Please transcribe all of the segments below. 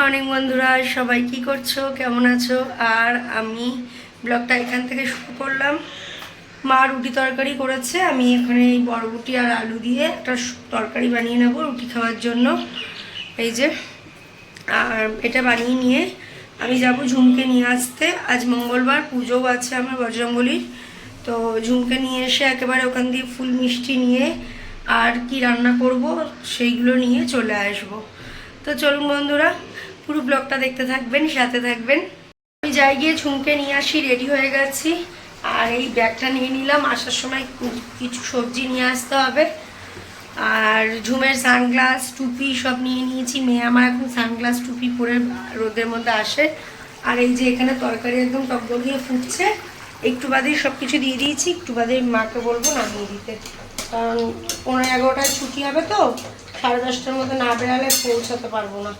Morning বন্ধুরা, সবাই কি করছো, কেমন আছো? আর আমি ব্লগটা এখান থেকে শুরু করলাম। মা রুটি তরকারি করেছে, আমি এখানে এই বরবটি আর আলু দিয়ে একটা তরকারি বানিয়ে নেব রুটি খাওয়ার জন্য। এই যে, আর এটা বানিয়ে নিয়ে আমি যাব ঝুমকে নিয়ে আসতে। আজ মঙ্গলবার, পুজোও আছে আমার বজরঙ্গলির। তো ঝুমকে নিয়ে এসে একেবারে ওখান দিয়ে ফুল মিষ্টি নিয়ে আর কি রান্না করব সেইগুলো নিয়ে চলে আসবো। তো চলুন বন্ধুরা, পুরো ব্লগটা দেখতে থাকবেন, সাথে থাকবেন। আমি যাই গিয়ে ঝুমকে নিয়ে আসি, রেডি হয়ে গেছি। আর এই ব্যাগটা নিয়ে নিলাম, আসার সময় কিছু সবজি নিয়ে আসতে হবে। আর ঝুমের সানগ্লাস, টুপি সব নিয়ে নিয়েছি। মেয়ে আমার এখন সানগ্লাস টুপি পরে রোদের মধ্যে আসে। আর এই যে এখানে তরকারি একদম টকবগিয়ে ফুটছে, একটু বাদেই সব কিছু দিয়ে দিয়েছি। একটু বাদেই মাকে বলবো নামিয়ে দিতে, কারণ 11:30টায় ছুটি হবে, তো 10:30টার মধ্যে না বেরালে পৌঁছাতে পারবো না।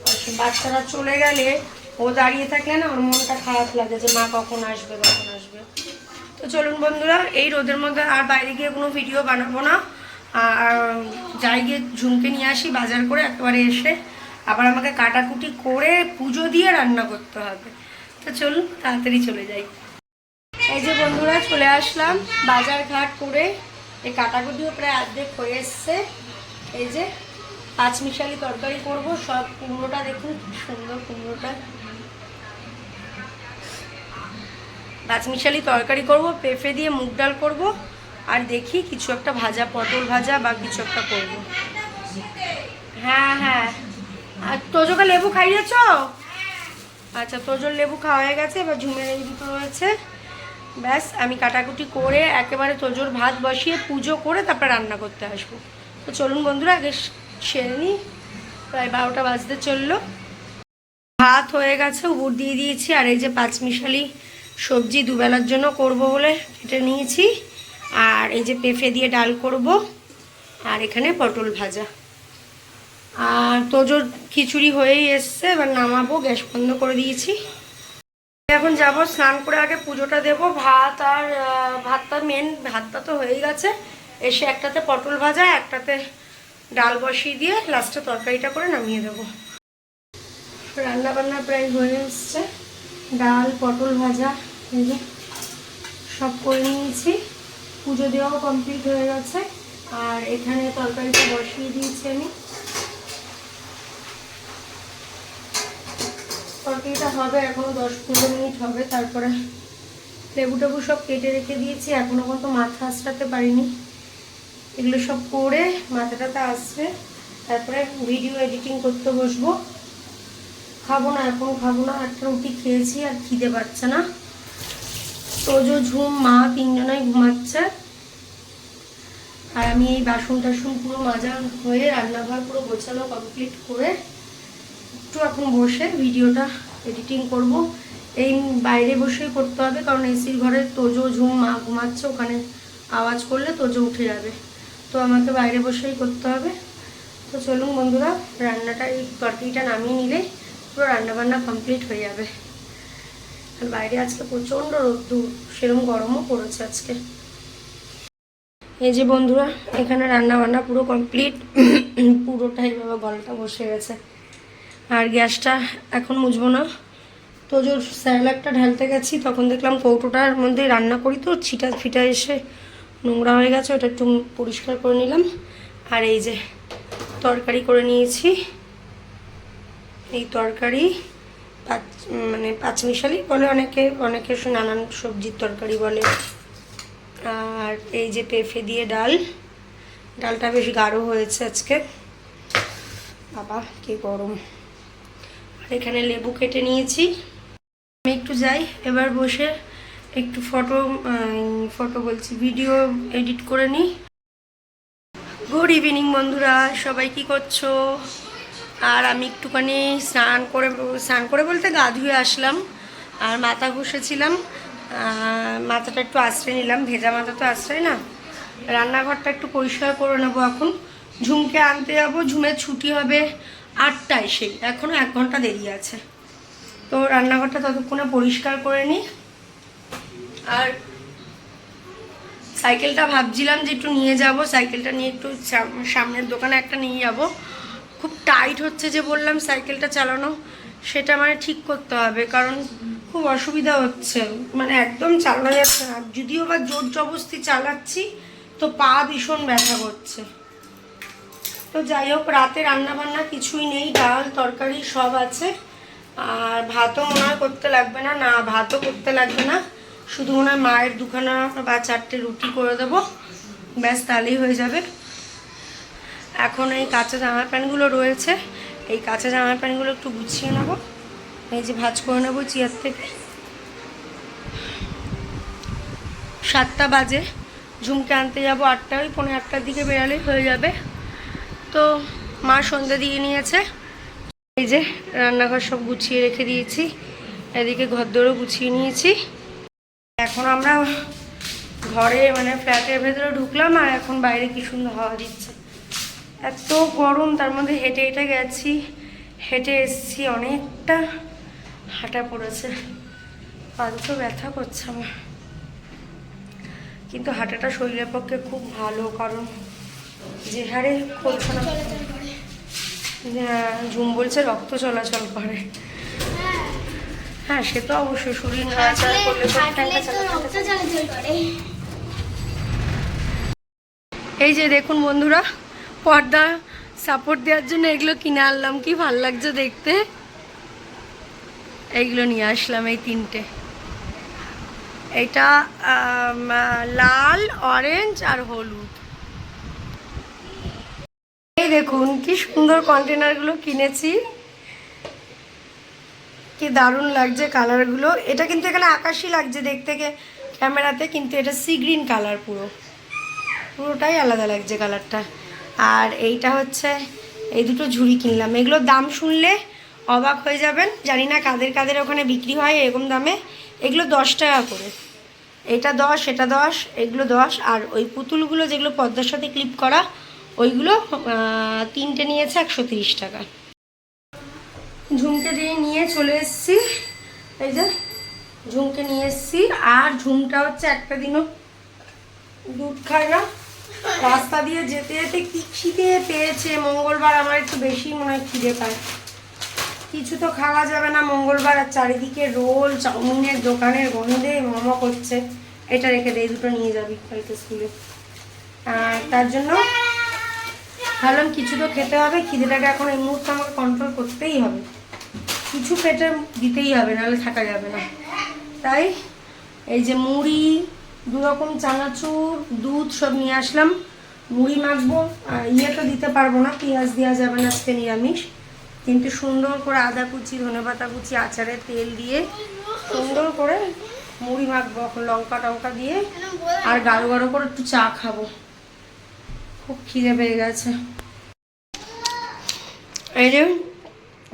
আর বাচ্চারা চলে গেলে ও দাঁড়িয়ে থাকলে না, ওর মনটা খারাপ লাগে যে মা কখন আসবে কখন আসবে। তো চলুন বন্ধুরা, এই রোদের মধ্যে আর বাইরে গিয়ে কোনো ভিডিও বানাবো না। আর যাই গিয়ে ঝুমকে নিয়ে আসি বাজার করে, একেবারে এসে আবার আমাকে কাটাকুটি করে পুজো দিয়ে রান্না করতে হবে। তো চলুন তাড়াতাড়ি চলে যাই। এই যে বন্ধুরা, চলে আসলাম বাজার ঘাট করে। এই কাটাকুটিও প্রায় অর্ধেক হয়ে এসছে। এই যে পাঁচমিশালি তরকারি করব। সব কুমড়োটা দেখুন কি সুন্দর, কুমড়োটা পাঁচমিশালি তরকারি করব, পেঁপে দিয়ে মুগ ডাল করব, আর দেখি কিছু একটা ভাজা, পটল ভাজা বা কিছু একটা করব। হ্যাঁ হ্যাঁ, আর তোজোকে লেবু খাইয়েছ? আচ্ছা, তোজোর লেবু খাওয়া হয়ে গেছে, এবার ঝুমের এই দুটো রয়েছে। ব্যাস, আমি কাটাকুটি করে একেবারে তোজোর ভাত বসিয়ে পুজো করে তারপর রান্না করতে আসবো। তো চলুন বন্ধুরা, আগে সেরে নিই। প্রায় 12টা বাজতে চললো। ভাত হয়ে গেছে, উপর দিয়ে দিয়েছি। আর এই যে পাঁচমিশালি সবজি দুবেলার জন্য করব বলে কেটে নিয়েছি। আর এই যে পেঁপে দিয়ে ডাল করব, আর এখানে পটল ভাজা। আর তোজোর খিচুড়ি হয়েই এসছে, এবার নামাবো, গ্যাস বন্ধ করে দিয়েছি। এখন যাব স্নান করে আগে পুজোটা দেব। ভাত আর ভাতটা মেন, ভাতটা তো হয়েই গেছে। এসে একটাতে পটল ভাজা, একটাতে ডাল বসিয়ে দিয়ে লাস্টে তরকারিটা করে নামিয়ে দেবো। রান্না বান্না প্রায় হয়ে এসছে। ডাল, পটল ভাজা, এই যে সব করে নিয়েছি। পুজো দেওয়াও কমপ্লিট হয়ে গেছে। আর এখানে তরকারিটা বসিয়ে দিয়েছি আমি। তরকারিটা হবে এখনো 10-15 মিনিট হবে। তারপরে লেবু টেবু সব কেটে রেখে দিয়েছি, এখনো পর্যন্ত মাথা আসতে পারিনি। এগুলো সব করে মাথাটাতে আসবে, তারপরে ভিডিও এডিটিং করতে বসবো। খাবো না, এখন খাবো না। একটা রুটি খেয়েছি, আর খিদে পাচ্ছে না। তোজো, ঝুম, মা তিনজনাই ঘুমাচ্ছে। আর আমি এই বাসন টাসন পুরো মাজা হয়ে রান্নাঘর পুরো গোছানো কমপ্লিট করে একটু এখন বসে ভিডিওটা এডিটিং করব। এই বাইরে বসেই করতে হবে, কারণ এসির ঘরে তোজো, ঝুম, মা ঘুমাচ্ছে। ওখানে আওয়াজ করলে তোজো উঠে যাবে, তো আমাকে বাইরে বসেই করতে হবে। তো চলুন বন্ধুরা, রান্নাটা, এই তরকারিটা নামিয়ে নিলে পুরো রান্নাবান্না কমপ্লিট হয়ে যাবে। আর বাইরে আজকে প্রচণ্ড রোদ্দুর, সেরকম গরমও পড়েছে আজকে। এই যে বন্ধুরা, এখানে রান্নাবান্না পুরো কমপ্লিট। পুরোটাই বাবা গলাটা বসে গেছে। আর গ্যাসটা এখন মুছবো না। তো জোর স্যালাডটা ঢালতে গেছি, তখন দেখলাম কৌটোটার মধ্যে রান্না করি, তো ছিটা ফিটা এসে নোংরা হয়ে গেছে, ওটা একটু পরিষ্কার করে নিলাম। আর এই যে তরকারি করে নিয়েছি। এই তরকারি পাঁচমিশালি বলে অনেকে, অনেকে নানান সবজির তরকারি বলে। আর এই যে পেঁপে দিয়ে ডাল, ডালটা বেশ গাঢ় হয়েছে আজকে, বাবা কি গরম। আর এখানে লেবু কেটে নিয়েছি। আমি একটু যাই এবার বসে একটু ফটো বলছি, ভিডিও এডিট করে নিই। গুড ইভিনিং বন্ধুরা, সবাই কি করছো? আর আমি একটুখানি স্নান করে বলতে গা ধুয়ে আসলাম। আর মাথা ঘষেছিলাম, মাথাটা একটু আশ্রয় নিলাম, ভেজা মাথা তো আশ্রয় না। রান্নাঘরটা একটু পরিষ্কার করে নেবো এখন। ঝুমকে আনতে যাবো, ঝুমের ছুটি হবে 8টায়, সেই এখনও 1 ঘন্টা দেরি আছে। তো রান্নাঘরটা ততক্ষণে পরিষ্কার করে নিই। আর সাইকেলটা ভাবছিলাম যে একটু নিয়ে যাব, সাইকেলটা নিয়ে একটু সামনের দোকানে একটা নিয়ে যাব। খুব টাইট হচ্ছে যে বললাম সাইকেলটা চালানো, সেটা মানে ঠিক করতে হবে, কারণ খুব অসুবিধা হচ্ছে, মানে একদম চালানো যাচ্ছে না। যদিও বা জোর জবরদস্তি চালাচ্ছি তো পা ভীষণ ব্যথা করছে। তো যাই হোক, রাতে রান্না বান্না কিছুই নেই, ডাল তরকারি সব আছে। আর ভাতও মনে হয় করতে লাগবে না, না ভাতও করতে লাগবে না, শুধু মনে হয় মায়ের দুখানা বা 4টে রুটি করে দেবো, ব্যাস তাহলেই হয়ে যাবে। এখন এই কাঁচা জামা প্যান্টগুলো রয়েছে, এই কাঁচা জামা প্যান্টগুলো একটু গুছিয়ে নেবো, এই যে ভাঁজ করে নেবো চেয়ার থেকে। 7টা বাজে, ঝুমকে আনতে যাবো 8টা, ওই 8:45 দিকে বেরালেই হয়ে যাবে। তো মা সন্ধ্যা দিয়ে নিয়েছে, এই যে রান্নাঘর সব গুছিয়ে রেখে দিয়েছি, এদিকে ঘরদোরও গুছিয়ে নিয়েছি। এখন আমরা ঘরে মানে ফ্ল্যাটের ভেতরে ঢুকলাম, আর এখন বাইরে কি সুন্দর হাওয়া দিচ্ছে, এত গরম, তার মধ্যে হেঁটে হেঁটে গেছি, হেঁটে এসছি, অনেকটা হাঁটা পড়েছে, পা দুটো ব্যথা করছে আমার। কিন্তু হাঁটাটা শরীরের পক্ষে খুব ভালো, কারণ যে হারে খোলছানা, ঝুম বলছে রক্ত চলাচল করে। হ্যাঁ সে তো অবশ্যই, শরীর নড়াচড়া করলে এই যে দেখুন বন্ধুরা, পর্দা সাপোর্ট দেওয়ার জন্য এগুলো কিনে আনলাম, কি ভাল লাগছে দেখতে। এইগুলো নিয়ে আসলাম, এই 3টে, এটা লাল, অরেঞ্জ আর হলুদ। এই দেখুন কি সুন্দর কন্টেনারগুলো কিনেছি, কি দারুণ লাগছে কালারগুলো। এটা কিন্তু এখানে আকাশি লাগছে দেখতে ক্যামেরাতে, কিন্তু এটা সি গ্রিন কালার, পুরোটাই আলাদা লাগছে কালারটা। আর এইটা হচ্ছে, এই দুটো ঝুড়ি কিনলাম, এগুলোর দাম শুনলে অবাক হয়ে যাবেন, জানি না কাদের কাদের ওখানে বিক্রি হয় এরকম দামে। এগুলো 10 টাকা করে, এটা 10, এটা 10, এগুলো 10। আর ওই পুতুলগুলো যেগুলো পর্দার সাথে ক্লিপ করা, ওইগুলো 3টে নিয়েছে 130 টাকা। ঝুমকে দিয়ে নিয়ে চলে এসেছি, এই যে ঝুমকে নিয়ে এসেছি। আর ঝুমটা হচ্ছে একটা দিনও দুধ খায় না, রাস্তা দিয়ে যেতে যেতে কি খিদে পেয়েছে। মঙ্গলবার আমার একটু বেশি মনে হয় খিদে পায়, কিছু তো খাওয়া যাবে না মঙ্গলবার, আর চারিদিকে রোল চাউমিনের দোকানের গন্ধে মোমো করছে। এটা রেখে দে, দুটো নিয়ে যাবি কালকে স্কুলে। তার জন্য ভাবলাম কিছু তো খেতে হবে, খিদেটাকে এখন এই মুহূর্তে আমাকে কন্ট্রোল করতেই হবে, কিছু পেটে দিতেই হবে, নাহলে থাকা যাবে না। তাই এই যে মুড়ি, 2 রকম চানাচুর, দুধ সব নিয়ে আসলাম। মুড়ি মাখবো, ইয়ে তো দিতে পারবো না, পেঁয়াজ দেওয়া যাবে না, আজকে নিরামিষ, কিন্তু সুন্দর করে আদা কুচি, ধনেপাতা কুচি, আচারের তেল দিয়ে সুন্দর করে মুড়ি মাখবো, এখন লঙ্কা টঙ্কা দিয়ে, আর গাঢ় গাঢ় করে একটু চা খাবো, খুব খিদে পেয়ে গেছে। এই যে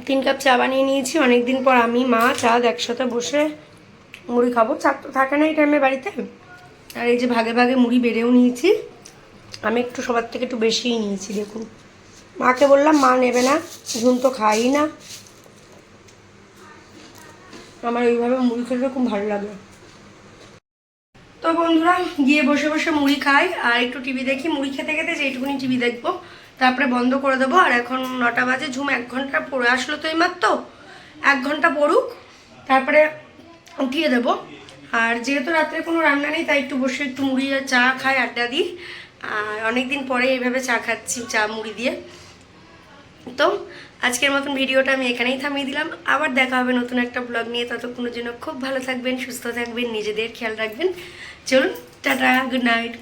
3 কাপ চা বানিয়ে নিয়েছি, অনেকদিন পর আমি মা চাঁদ একসাথে বসে মুড়ি খাবো, চাঁদ তো থাকে না এই টাইমে বাড়িতে। আর এই যে ভাগে ভাগে মুড়ি বেড়েও নিয়েছি, আমি একটু সবার থেকে একটু বেশিই নিয়েছি। দেখুন, মাকে বললাম, মা নেবে না, ঝুম তো খাই না, আমার এইভাবে মুড়ি খেতে খুব ভালো লাগে। তো বন্ধুরা, গিয়ে বসে বসে মুড়ি খাই আর একটু টিভি দেখি, মুড়ি খেতে খেতে যেইটুকুনি টিভি দেখবো, তারপরে বন্ধ করে দেবো। আর এখন 9টা বাজে, ঝুম 1 ঘন্টা পড়ে আসলো তো এইমাত্র, 1 ঘন্টা পড়ুক, তারপরে উঠিয়ে দেবো। আর যেহেতু রাত্রে কোনো রান্না নেই, তাই একটু বসে একটু মুড়ি আর চা খাই, আড্ডা দিই। আর অনেকদিন পরে এইভাবে চা খাচ্ছি, চা মুড়ি দিয়ে। তো আজকের মতন ভিডিওটা আমি এখানেই থামিয়ে দিলাম, আবার দেখা হবে নতুন একটা ব্লগ নিয়ে। ততক্ষণের জন্য খুব ভালো থাকবেন, সুস্থ থাকবেন, নিজেদের খেয়াল রাখবেন। চলুন, টাটা, গুড নাইট।